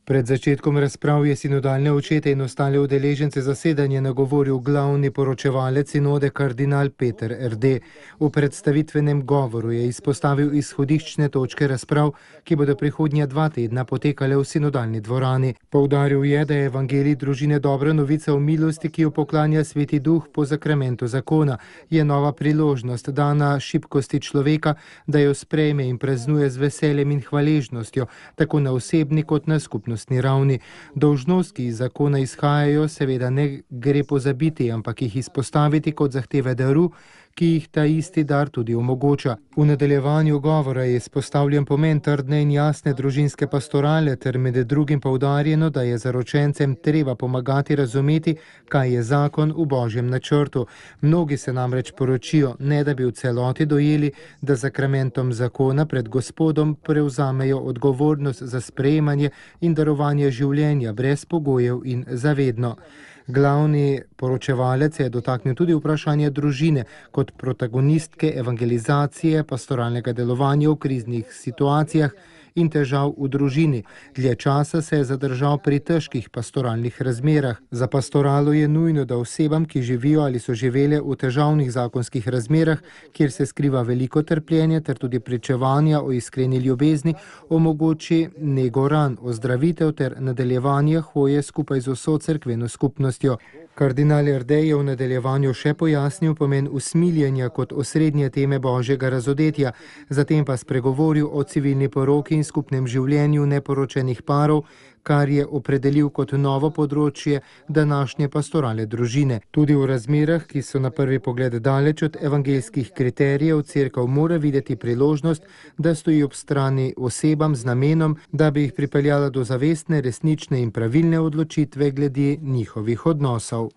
Pred začetkom razprav je sinodalne očete in ostale udeležence zasedanja nagovoril glavni poročevalec sinode kardinal Peter R.D. V predstavitvenem govoru je izpostavil izhodiščne točke razprav, ki bodo prihodnja 2 tedna potekale v sinodalni dvorani. Poudaril je, da je evangelij družine dobra novica o milosti, ki jo poklanja Sveti Duh po zakramentu zakona. Je nova priložnost dana šibkosti človeka, da jo sprejme in praznuje z veseljem in hvaležnostjo, tako na osebni kot na skupnostni ravni. Dolžnost, ki iz zakona izhajajo, seveda ne gre pozabiti, ampak jih izpostaviti kot zahteve daru, ki jih ta isti dar tudi omogoča. V nadaljevanju govora je izpostavljen pomen trdne in jasne družinske pastorale ter med drugim poudarjeno, da je zaročencem treba pomagati razumeti, kaj je zakon v Božjem načrtu. Mnogi se namreč poročijo, ne da bi v celoti dojeli, da zakramentom zakona pred Gospodom prevzamejo odgovornost za sprejemanje in darovanje življenja brez pogojev in zavedno. Glavni poročevalec je dotaknil tudi vprašanje družine kot protagonistke evangelizacije, pastoralnega delovanja v kriznih situacijah in težav v družini. Dlje časa se je zadržal pri težkih pastoralnih razmerah. Za pastoralo je nujno, da osebam, ki živijo ali so živele v težavnih zakonskih razmerah, kjer se skriva veliko trpljenje ter tudi pričevanja o iskreni ljubezni, omogoči nego ran, ozdravitev ter nadaljevanje hoje skupaj z vso cerkveno skupnostjo. Kardinal R.D. je v nadaljevanju še pojasnil pomen usmiljenja kot osrednje teme Božjega razodetja, zatem pa spregovoril o civilni poroki in skupnem življenju neporočenih parov, kar je opredelil kot novo področje današnje pastorale družine. Tudi v razmerah, ki so na prvi pogled daleč od evangeljskih kriterijev, cerkev mora videti priložnost, da stoji ob strani osebam z namenom, da bi jih pripeljala do zavestne, resnične in pravilne odločitve glede njihovih odnosov.